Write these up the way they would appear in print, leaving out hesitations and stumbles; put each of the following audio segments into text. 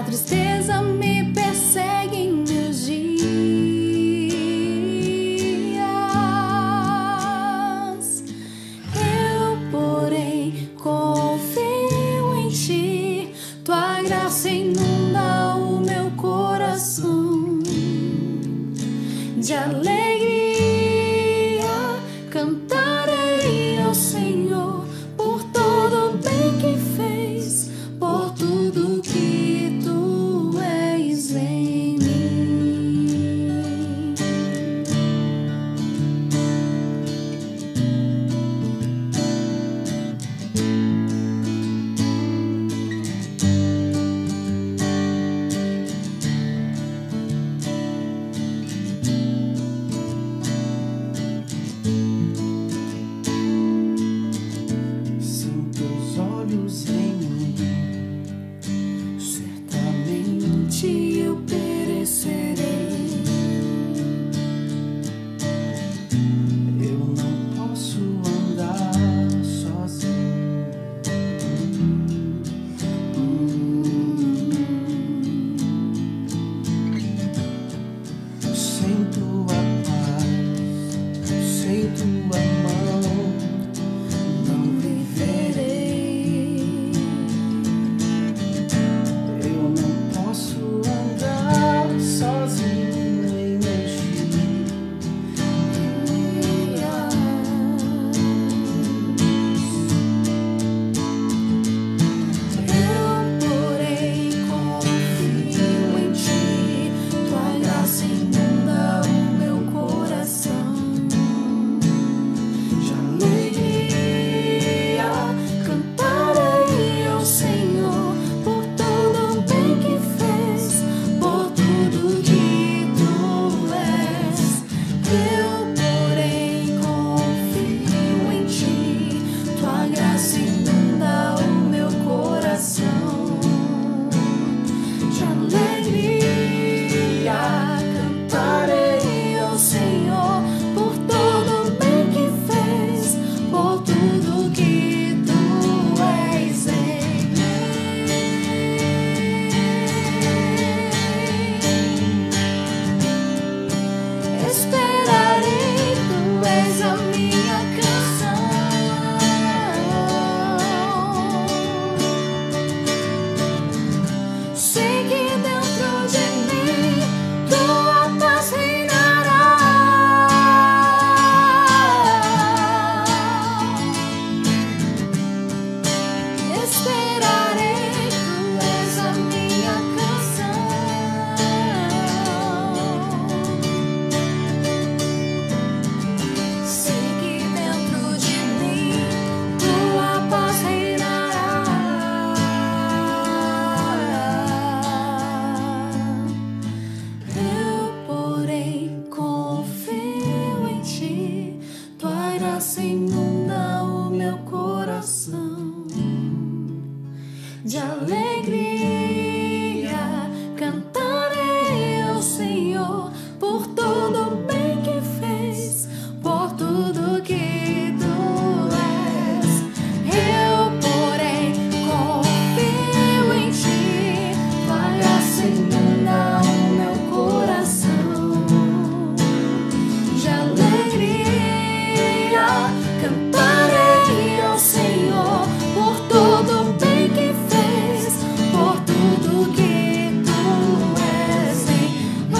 tristeza me persegue em meus dias. Eu, porém, confio em ti. Tua graça inunda o meu coração. De alegria cantarei ao Senhor por todo o bem que fez, por tudo que tu és em mim. Sem teus olhos em mim, certamente eu perecerei. Eu não posso andar sozinho. Sem tua paz, sem tua mão, não viverei. Eu não posso andar sozinho em meus Eu, porém, confio em ti. Tua graça inunda o meu coração. De alegria cantarei ao Senhor por todo o bem que fez, por tudo que tu és. Eu, porém, confio em ti. Tua graça inunda o meu coração. De alegria cantarei ao Senhor por todo o bem que fez, por tudo que tu és em mim. Esperarei, tu és a minha canção. Sei que dentro de mim tua paz reinará. Esperarei, tu és a minha canção. Sei que dentro de mim tua paz reinará. Eu, porém, confio em ti. Tua graça inunda o meu coração. De alegria cantarei ao Senhor por todo o bem que fez, por tudo que tu és. Eu, porém, confio em ti. Tua graça inunda o meu coração. De alegria cantarei ao Senhor por todo o bem que fez, por tudo que tu és em mim.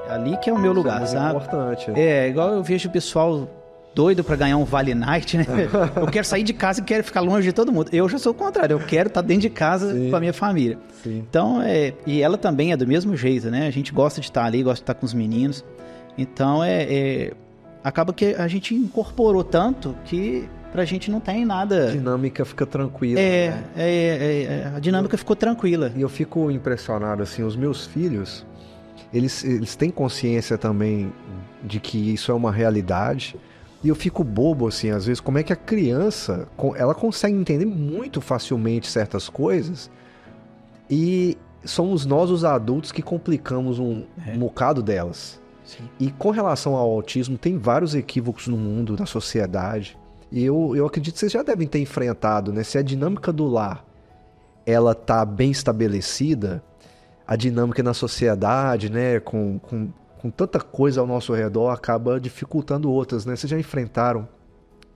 Ali que é o meu lugar, Isso é sabe? muito importante. É, igual eu vejo o pessoal doido pra ganhar um Vale Night, né? Eu quero sair de casa e quero ficar longe de todo mundo. Eu já sou o contrário, eu quero estar dentro de casa Sim. com a minha família. Sim. Então, e ela também é do mesmo jeito, né? A gente gosta de estar ali, gosta de estar com os meninos. Então, acaba que a gente incorporou tanto que pra gente não tem nada... A dinâmica fica tranquila, né? A dinâmica ficou tranquila. E eu fico impressionado, assim, os meus filhos, eles têm consciência também de que isso é uma realidade. E eu fico bobo, assim, às vezes, como é que a criança, ela consegue entender muito facilmente certas coisas e somos nós, os adultos, que complicamos um bocado delas. Sim. E com relação ao autismo, tem vários equívocos no mundo, na sociedade. E eu acredito que vocês já devem ter enfrentado, né? Se a dinâmica do lar, ela tá bem estabelecida, a dinâmica na sociedade, né? Com tanta coisa ao nosso redor, acaba dificultando outras, né? Vocês já enfrentaram,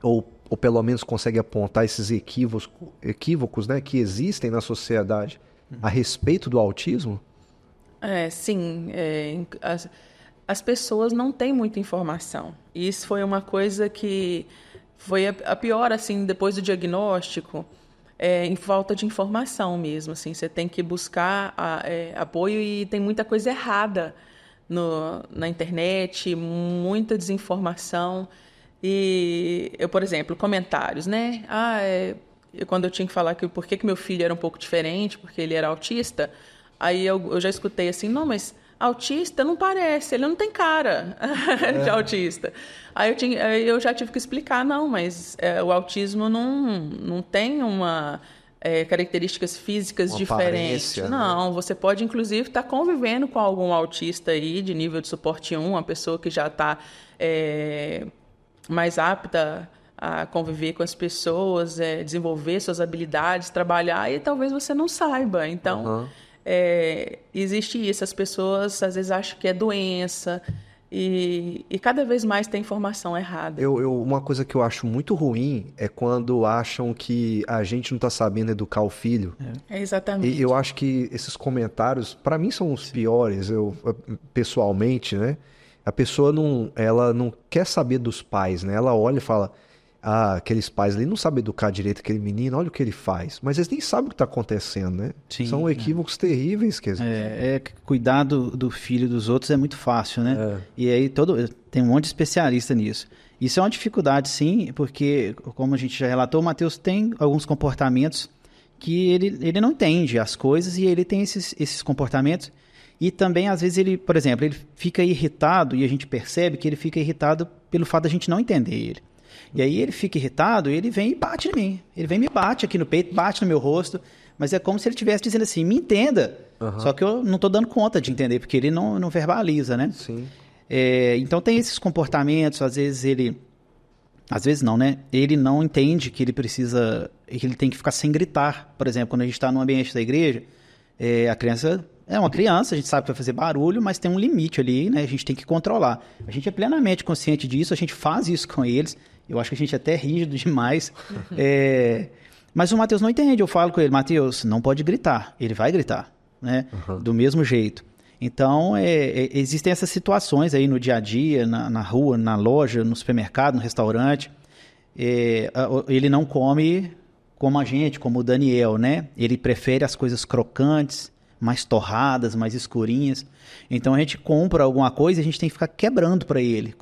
ou pelo menos conseguem apontar esses equívocos, né? Que existem na sociedade a respeito do autismo? Sim. As pessoas não têm muita informação. E isso foi uma coisa que foi a pior, assim, depois do diagnóstico, em falta de informação mesmo. Assim, você tem que buscar apoio e tem muita coisa errada na internet, muita desinformação. E eu, por exemplo, comentários, né? Quando eu tinha que falar que por que meu filho era um pouco diferente, porque ele era autista, aí eu já escutei assim, não, mas autista não parece, ele não tem cara de autista. Aí eu já tive que explicar, não, mas o autismo não tem características físicas uma diferentes. aparência, Não, né? você pode, inclusive, estar convivendo com algum autista aí, de nível de suporte 1, uma pessoa que já está mais apta a conviver com as pessoas, desenvolver suas habilidades, trabalhar, e talvez você não saiba. Então, existe isso. As pessoas, às vezes, acham que é doença, e cada vez mais tem informação errada. Uma coisa que eu acho muito ruim é quando acham que a gente não está sabendo educar o filho. Exatamente. E eu acho que esses comentários, para mim, são os piores, pessoalmente, né? A pessoa ela não quer saber dos pais, né? Ela olha e fala, aqueles pais ali não sabem educar direito aquele menino, olha o que ele faz. Mas eles nem sabem o que está acontecendo, né? Sim, são equívocos terríveis. Cuidar do filho dos outros é muito fácil, né? E aí tem um monte de especialista nisso. Isso é uma dificuldade, sim, porque, como a gente já relatou, o Matheus tem alguns comportamentos que ele não entende as coisas, e ele tem esses comportamentos. E também, às vezes, por exemplo, ele fica irritado, e a gente percebe que ele fica irritado pelo fato da gente não entender ele. E aí ele fica irritado, e ele vem e bate em mim. Ele vem e me bate aqui no peito, bate no meu rosto, mas é como se ele estivesse dizendo assim, me entenda. Uhum. Só que eu não estou dando conta de entender, porque ele não verbaliza, né? Sim. Então tem esses comportamentos, às vezes não, né? Ele não entende que ele tem que ficar sem gritar. Por exemplo, quando a gente está no ambiente da igreja, a criança é uma criança, a gente sabe que vai fazer barulho, mas tem um limite ali, né? A gente tem que controlar. A gente é plenamente consciente disso, a gente faz isso com eles. Eu acho que a gente é até rígido demais. Mas o Matheus não entende. Eu falo com ele, Matheus, não pode gritar. Ele vai gritar, né? Uhum. Do mesmo jeito. Então, existem essas situações aí no dia a dia, na rua, na loja, no supermercado, no restaurante. Ele não come como a gente, como o Daniel, né? Ele prefere as coisas crocantes, mais torradas, mais escurinhas. Então a gente compra alguma coisa e a gente tem que ficar quebrando para ele.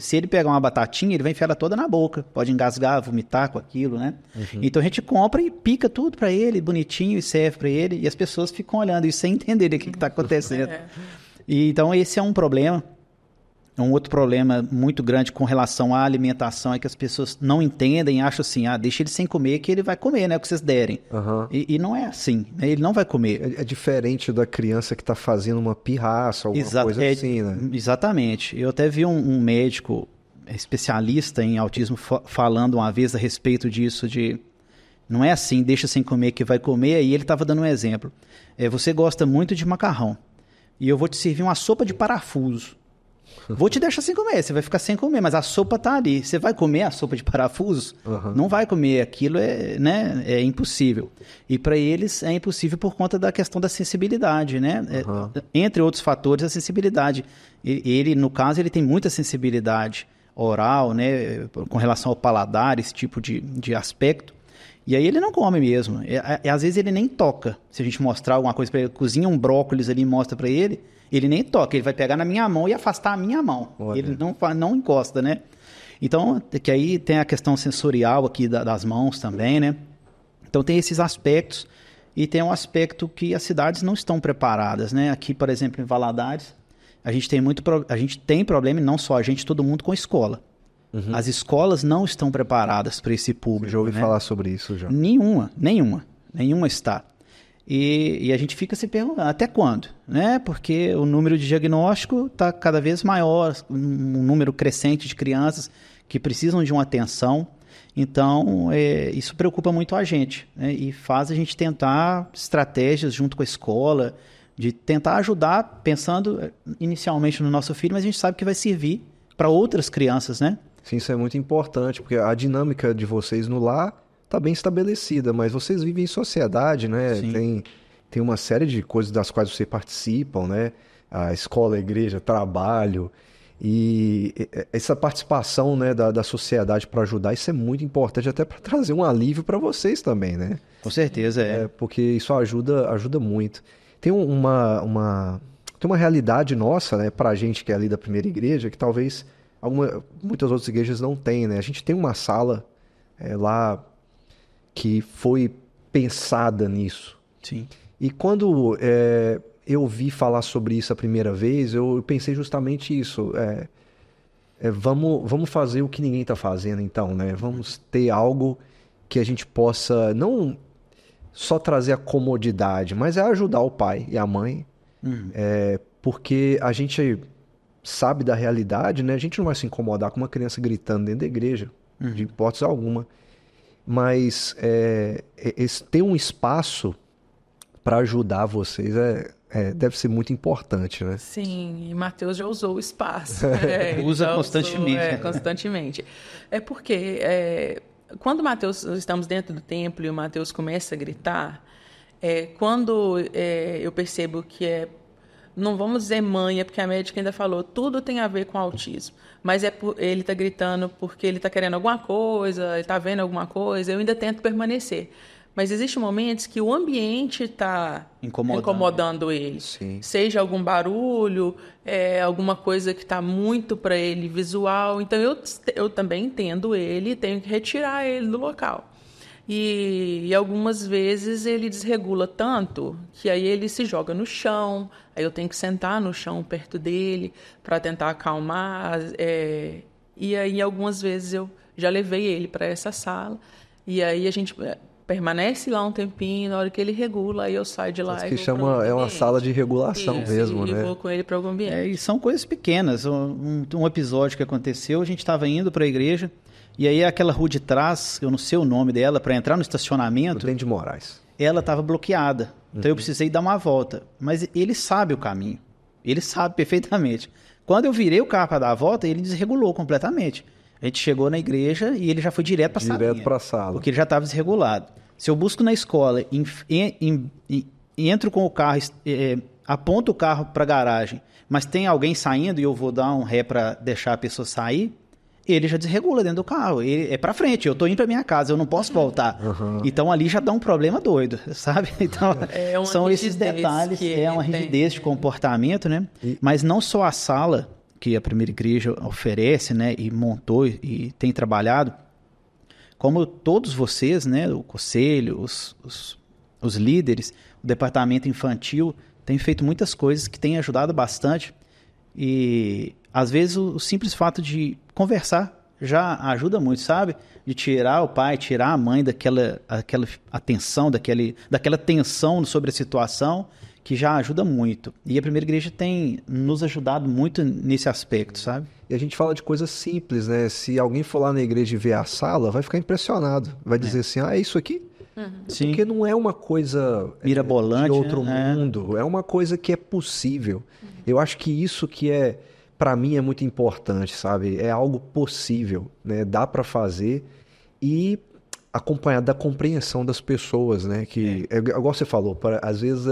Se ele pegar uma batatinha, ele vai enfiar ela toda na boca. Pode engasgar, vomitar com aquilo, né? Uhum. Então a gente compra e pica tudo para ele, bonitinho, e serve para ele. E as pessoas ficam olhando isso sem entender o que está acontecendo. Então esse é um problema. Um outro problema muito grande com relação à alimentação é que as pessoas não entendem, acham assim, deixa ele sem comer que ele vai comer, né, o que vocês derem. Uhum. E não é assim, né? Ele não vai comer. É diferente da criança que está fazendo uma pirraça, alguma coisa assim, né? Exatamente. Eu até vi um médico especialista em autismo falando uma vez a respeito disso, não é assim, deixa sem comer que vai comer, e ele estava dando um exemplo. Você gosta muito de macarrão, e eu vou te servir uma sopa de parafuso. Vou te deixar sem comer, você vai ficar sem comer, mas a sopa tá ali. Você vai comer a sopa de parafusos? Uhum. Não vai comer, aquilo é impossível. E para eles é impossível por conta da questão da sensibilidade, né? Uhum. Entre outros fatores, a sensibilidade. Ele, no caso, ele tem muita sensibilidade oral, né? Com relação ao paladar, esse tipo de aspecto. E aí ele não come mesmo. Às vezes ele nem toca. Se a gente mostrar alguma coisa para ele, cozinha um brócolis ali e mostra para ele, ele nem toca. Ele vai pegar na minha mão e afastar a minha mão. Olha. Ele não encosta, né? Então, que aí tem a questão sensorial aqui das mãos também, né? Então tem esses aspectos e tem um aspecto que as cidades não estão preparadas, né? Aqui, por exemplo, em Valadares, a gente tem problema, e não só a gente, todo mundo com escola. As escolas não estão preparadas para esse público. Já ouvi né? falar sobre isso já. Nenhuma está. E a gente fica se perguntando, até quando? Né? Porque o número de diagnóstico está cada vez maior, um número crescente de crianças que precisam de uma atenção. Então, isso preocupa muito a gente, né? E faz a gente tentar estratégias junto com a escola, de tentar ajudar, pensando inicialmente no nosso filho, mas a gente sabe que vai servir para outras crianças, né? Sim, isso é muito importante, porque a dinâmica de vocês no lar está bem estabelecida, mas vocês vivem em sociedade, né? Sim. Tem uma série de coisas das quais vocês participam, né? A escola, a igreja, trabalho. E essa participação, né, da sociedade para ajudar, isso é muito importante, até para trazer um alívio para vocês também, né? Com certeza, Porque isso ajuda muito. Tem tem uma realidade nossa, né, para a gente que é ali da primeira igreja, que talvez muitas outras igrejas não têm, né? A gente tem uma sala lá que foi pensada nisso. Sim. E quando eu ouvi falar sobre isso a primeira vez, eu pensei justamente isso. Vamos fazer o que ninguém está fazendo, então, né? Vamos ter algo que a gente possa não só trazer a comodidade, mas ajudar o pai e a mãe. Porque a gente sabe da realidade, né? A gente não vai se incomodar com uma criança gritando dentro da igreja, de hipótese alguma. Mas ter um espaço para ajudar vocês deve ser muito importante, né? Sim, e Mateus já usou o espaço. Usa constantemente. Constantemente. É porque quando estamos dentro do templo e o Mateus começa a gritar, quando eu percebo que não vamos dizer manha, porque a médica ainda falou, tudo tem a ver com autismo. Mas ele está gritando porque ele está querendo alguma coisa, ele está vendo alguma coisa, eu ainda tento permanecer. Mas existem momentos que o ambiente está incomodando ele. Sim. Seja algum barulho, alguma coisa que está muito para ele visual. Então, eu também entendo ele e tenho que retirar ele do local. E algumas vezes ele desregula tanto que aí ele se joga no chão, aí eu tenho que sentar no chão perto dele para tentar acalmar. E aí, algumas vezes, eu já levei ele para essa sala e aí a gente permanece lá um tempinho, na hora que ele regula, aí eu saio de lá. Que chama, uma sala de regulação mesmo, né? E vou com ele para algum ambiente. E são coisas pequenas. Um episódio que aconteceu, a gente estava indo para a igreja, e aí aquela rua de trás, eu não sei o nome dela, para entrar no estacionamento, Prudente de Moraes. ela estava bloqueada. Então eu precisei dar uma volta. Mas ele sabe o caminho. Ele sabe perfeitamente. Quando eu virei o carro para dar a volta, ele desregulou completamente. A gente chegou na igreja e ele já foi direto para a sala. Direto para a sala. Porque ele já estava desregulado. Se eu busco na escola, entro com o carro, aponto o carro para a garagem, mas tem alguém saindo e eu vou dar um ré para deixar a pessoa sair, ele já desregula dentro do carro. Ele é para frente, eu estou indo para minha casa, eu não posso voltar. Então ali já dá um problema doido, sabe? Então são esses detalhes, uma rigidez de comportamento, né? Mas não só a sala que a primeira igreja oferece, né, e montou e tem trabalhado, como todos vocês, né, o conselho, os líderes, o departamento infantil, tem feito muitas coisas que têm ajudado bastante. E, às vezes, o simples fato de conversar já ajuda muito, sabe? De tirar o pai, tirar a mãe daquela atenção, daquela tensão sobre a situação, que já ajuda muito. E a primeira igreja tem nos ajudado muito nesse aspecto, sabe? E a gente fala de coisas simples, né? Se alguém for lá na igreja e ver a sala, vai ficar impressionado. Vai dizer assim, é isso aqui? Sim. Porque não é uma coisa mirabolante, de outro né? mundo. É uma coisa que é possível. Eu acho que isso que para mim, é muito importante, sabe? É algo possível, né? Dá para fazer e acompanhado da compreensão das pessoas, né? Que, igual você falou, às vezes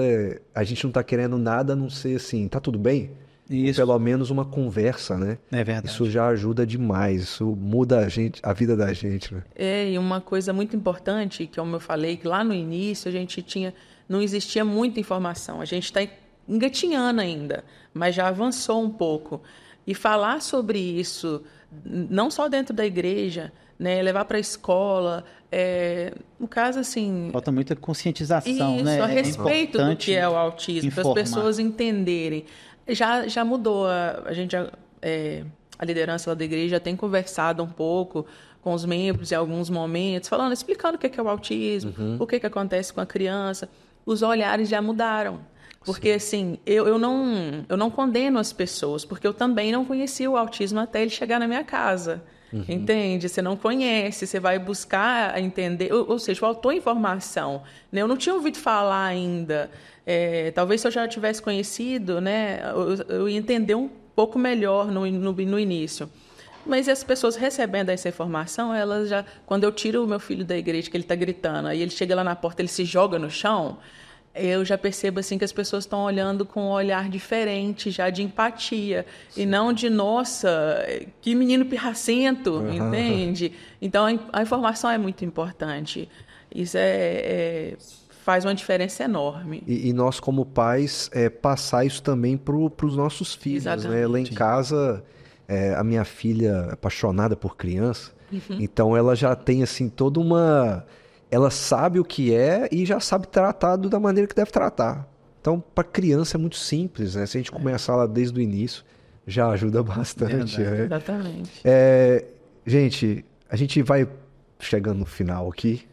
a gente não tá querendo nada a não ser assim, tá tudo bem? Isso. Pelo menos uma conversa, né? É verdade. Isso já ajuda demais, isso muda a vida da gente, né? E uma coisa muito importante, que como eu falei, que lá no início a gente não existia muita informação, a gente está engatinhando ainda, mas já avançou um pouco. E falar sobre isso, não só dentro da igreja, né, levar para a escola, no caso, assim... Falta muita conscientização, isso, né? a respeito do que é o autismo, para as informar. pessoas entenderem. Já mudou, a liderança lá da igreja tem conversado um pouco com os membros em alguns momentos, explicando o que é o autismo, o que acontece com a criança. Os olhares já mudaram. Porque, assim, eu não condeno as pessoas, porque eu também não conhecia o autismo até ele chegar na minha casa. Entende? Você não conhece, você vai buscar entender, ou seja, faltou informação. Né? Eu não tinha ouvido falar ainda. Talvez se eu já tivesse conhecido, né, eu ia entender um pouco melhor no início. Mas as pessoas recebendo essa informação, elas já... Quando eu tiro o meu filho da igreja, que ele está gritando, aí ele chega lá na porta, ele se joga no chão, eu já percebo assim que as pessoas estão olhando com um olhar diferente, já de empatia, e não de, nossa, que menino pirracento, entende? Então, a informação é muito importante. Isso faz uma diferença enorme. E nós, como pais, passar isso também para os nossos filhos, né? Lá em casa, a minha filha é apaixonada por criança, então ela já tem, assim, toda uma... Ela sabe o que é e já sabe tratar da maneira que deve tratar. Então, para criança é muito simples, né? Se a gente começar lá desde o início, já ajuda bastante. Né? Exatamente. Gente, a gente vai chegando no final aqui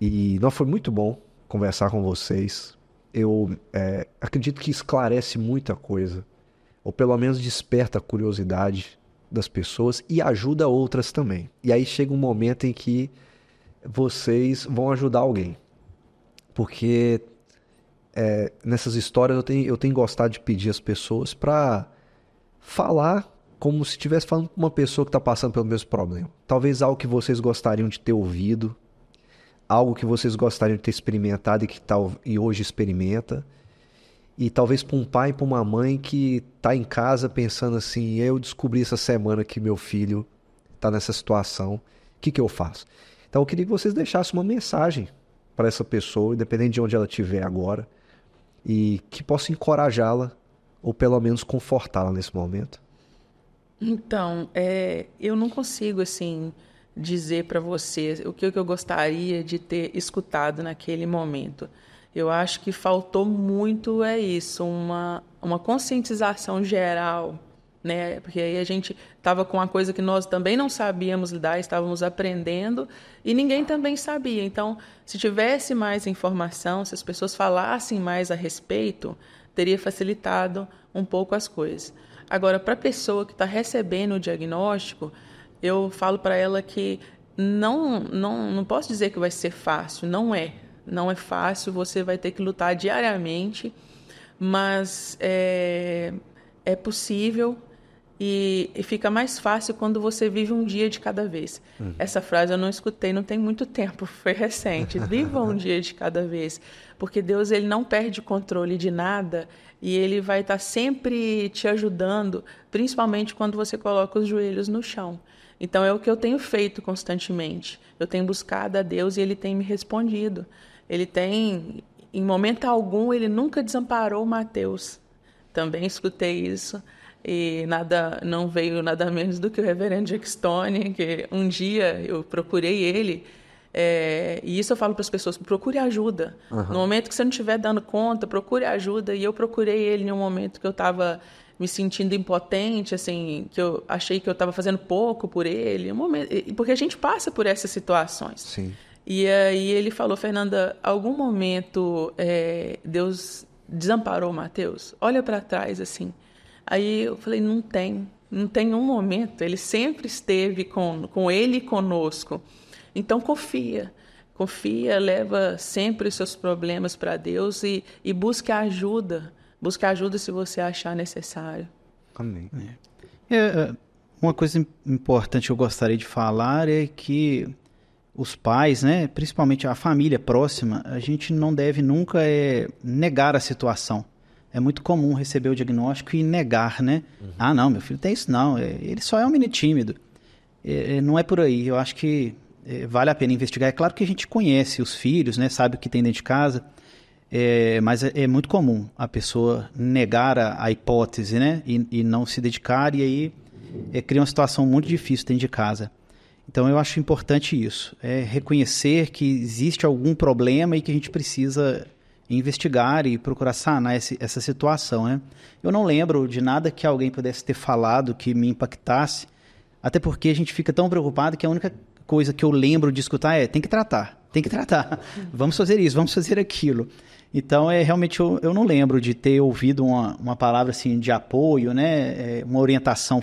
e foi muito bom conversar com vocês. Eu acredito que esclarece muita coisa, ou pelo menos desperta a curiosidade das pessoas e ajuda outras também. E aí chega um momento em que vocês vão ajudar alguém. Porque nessas histórias eu tenho gostado de pedir às pessoas para falar como se estivesse falando com uma pessoa que está passando pelo mesmo problema. Talvez algo que vocês gostariam de ter ouvido, algo que vocês gostariam de ter experimentado e hoje experimenta. E talvez para um pai e para uma mãe que está em casa pensando assim, eu descobri essa semana que meu filho está nessa situação, o que eu faço? Então eu queria que vocês deixassem uma mensagem para essa pessoa, independente de onde ela estiver agora, e que possa encorajá-la, ou pelo menos confortá-la nesse momento. Então, eu não consigo, assim, dizer para você o que eu gostaria de ter escutado naquele momento. Eu acho que faltou muito isso, uma conscientização geral, né? Porque aí a gente estava com uma coisa que nós também não sabíamos lidar, estávamos aprendendo e ninguém também sabia. Então, se tivesse mais informação, se as pessoas falassem mais a respeito, teria facilitado um pouco as coisas. Agora, para a pessoa que está recebendo o diagnóstico, eu falo para ela que não posso dizer que vai ser fácil, não é. Não é fácil, você vai ter que lutar diariamente, mas é possível. E fica mais fácil quando você vive um dia de cada vez. Essa frase eu não escutei, não tem muito tempo, foi recente. Viva um dia de cada vez. Porque Deus, ele não perde o controle de nada e ele vai estar sempre te ajudando, principalmente quando você coloca os joelhos no chão. Então é o que eu tenho feito constantemente. Eu tenho buscado a Deus e ele tem me respondido. Ele tem, em momento algum, ele nunca desamparou o Mateus. Também escutei isso. E não veio nada menos do que o reverendo Jack Stone, que um dia eu procurei ele, e isso eu falo para as pessoas, procure ajuda. No momento que você não estiver dando conta, procure ajuda. E eu procurei ele em um momento que eu estava me sentindo impotente, assim, que eu achei que eu estava fazendo pouco por ele, porque a gente passa por essas situações. Sim. E aí ele falou, Fernanda, algum momento Deus desamparou o Mateus? Olha para trás, assim. Aí eu falei, não tem um momento, ele sempre esteve com ele e conosco. Então confia, leva sempre os seus problemas para Deus e busque ajuda se você achar necessário. Amém. Uma coisa importante que eu gostaria de falar é que os pais, né, principalmente a família próxima, a gente não deve nunca negar a situação. É muito comum receber o diagnóstico e negar, né? Ah, não, meu filho tem isso não, ele só é um menino tímido. Não é por aí, eu acho que vale a pena investigar. É claro que a gente conhece os filhos, né? Sabe o que tem dentro de casa, Mas é muito comum a pessoa negar a hipótese, né? E não se dedicar, e aí cria uma situação muito difícil dentro de casa. Então eu acho importante isso, reconhecer que existe algum problema e que a gente precisa investigar e procurar sanar essa situação, né? Eu não lembro de nada que alguém pudesse ter falado que me impactasse, até porque a gente fica tão preocupado que a única coisa que eu lembro de escutar tem que tratar, vamos fazer isso, vamos fazer aquilo. Então, realmente, eu não lembro de ter ouvido uma palavra assim, de apoio, né? Uma orientação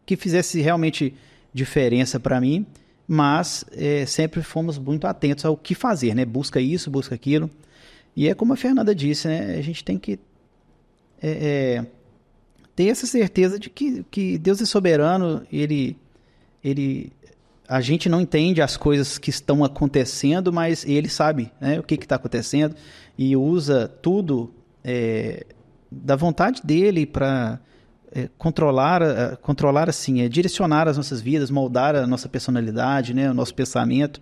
que fizesse realmente diferença para mim, mas sempre fomos muito atentos ao que fazer, né? Busca isso, busca aquilo. E é como a Fernanda disse, né? A gente tem que ter essa certeza de que Deus é soberano, a gente não entende as coisas que estão acontecendo, mas Ele sabe, né, o que está acontecendo e usa tudo da vontade dEle para controlar assim, direcionar as nossas vidas, moldar a nossa personalidade, né, o nosso pensamento.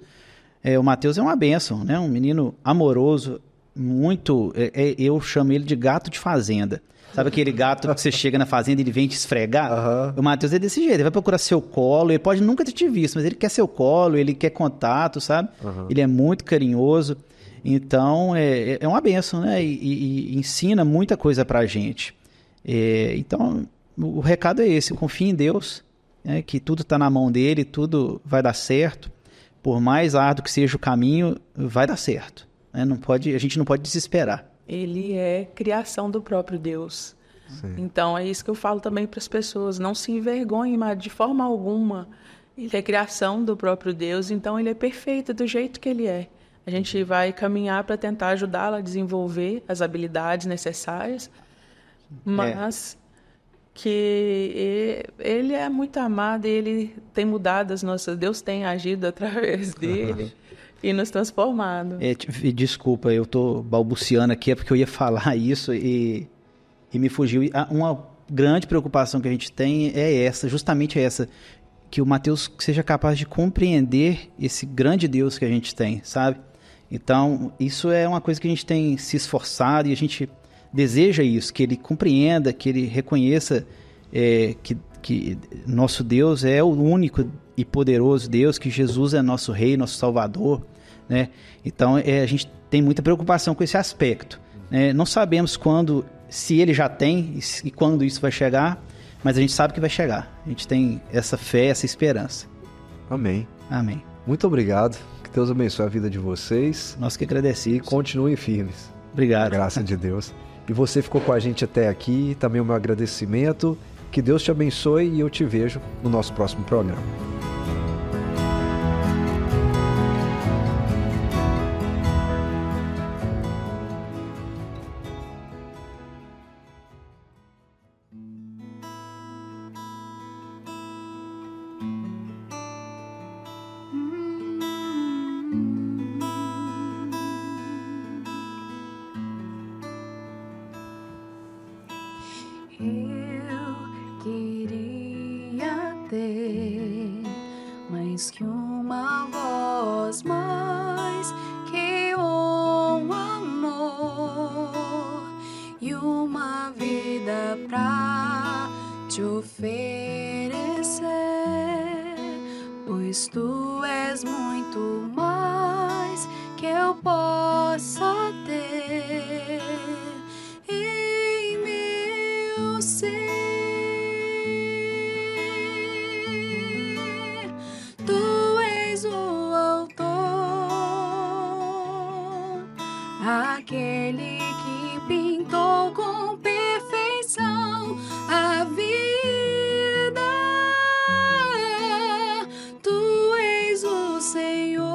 O Mateus é uma bênção, né, um menino amoroso, muito, eu chamo ele de gato de fazenda. Sabe aquele gato que você chega na fazenda e ele vem te esfregar? O Mateus é desse jeito, ele vai procurar seu colo, ele pode nunca ter te visto, mas ele quer seu colo, ele quer contato, sabe? Ele é muito carinhoso, então é uma bênção, né? E ensina muita coisa pra gente. Então, o recado é esse, confie em Deus, né? Que tudo tá na mão dele, tudo vai dar certo, por mais árduo que seja o caminho, vai dar certo, né? A gente não pode desesperar. Ele é criação do próprio Deus. Sim. Então, é isso que eu falo também para as pessoas. Não se envergonhem, mas de forma alguma. Ele é criação do próprio Deus, então ele é perfeito do jeito que ele é. A gente vai caminhar para tentar ajudá-lo a desenvolver as habilidades necessárias, mas que ele é muito amado, ele tem mudado as nossas... Deus tem agido através dele. E nos transformado. Desculpa, eu tô balbuciando aqui, porque eu ia falar isso e me fugiu. Uma grande preocupação que a gente tem justamente essa, que o Mateus seja capaz de compreender esse grande Deus que a gente tem, sabe? Então, isso é uma coisa que a gente tem se esforçado e a gente deseja isso, que ele compreenda, que ele reconheça que nosso Deus é o único e poderoso Deus, que Jesus é nosso Rei, nosso Salvador, né? Então a gente tem muita preocupação com esse aspecto, né? Não sabemos se ele já tem e quando isso vai chegar, mas a gente sabe que vai chegar. A gente tem essa fé, essa esperança. Amém. Amém. Muito obrigado. Que Deus abençoe a vida de vocês. Nós que agradecemos. E continuem firmes. Obrigado. Graças de Deus. E você ficou com a gente até aqui, também o meu agradecimento. Que Deus te abençoe e eu te vejo no nosso próximo programa. Que uma voz, mais que um amor e uma vida pra te oferecer, pois tu és muito mais que eu possa ter em meu ser. Aquele que pintou com perfeição a vida, tu és o Senhor.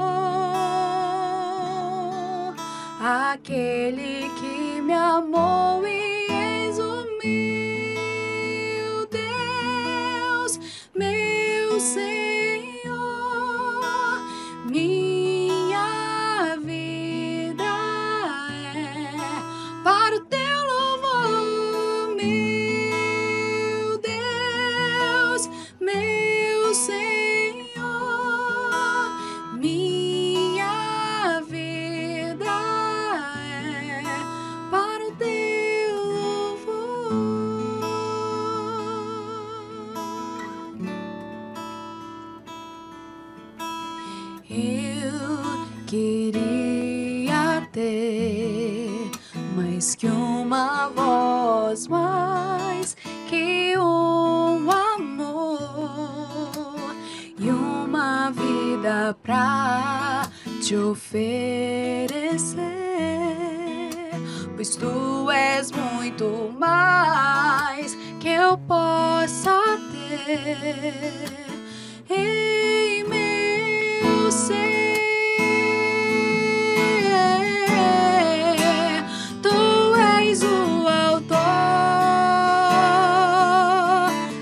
Eu queria ter mais que uma voz, mais que um amor e uma vida pra te oferecer, pois tu és muito mais que eu possa ter em meu ser. Tu és o autor,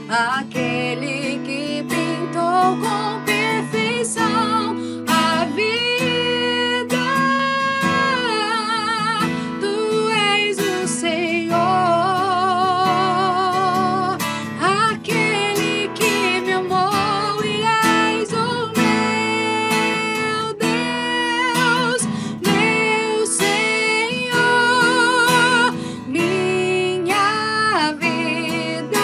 aquele que pintou com perfeição a vida. Tu és o Senhor, aquele que me amou e és o meu Deus, meu Senhor. Minha vida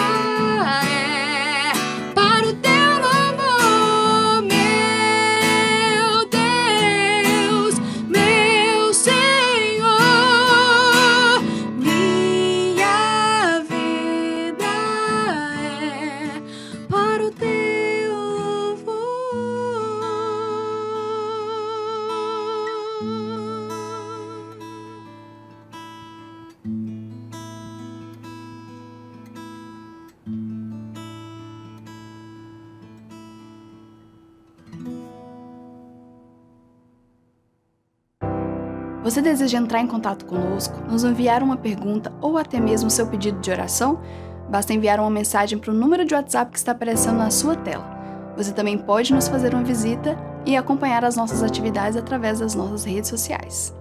é para o teu louvor, meu Deus, meu Senhor. Minha vida é para o teu Você deseja entrar em contato conosco, nos enviar uma pergunta ou até mesmo seu pedido de oração? Basta enviar uma mensagem para o número de WhatsApp que está aparecendo na sua tela. Você também pode nos fazer uma visita e acompanhar as nossas atividades através das nossas redes sociais.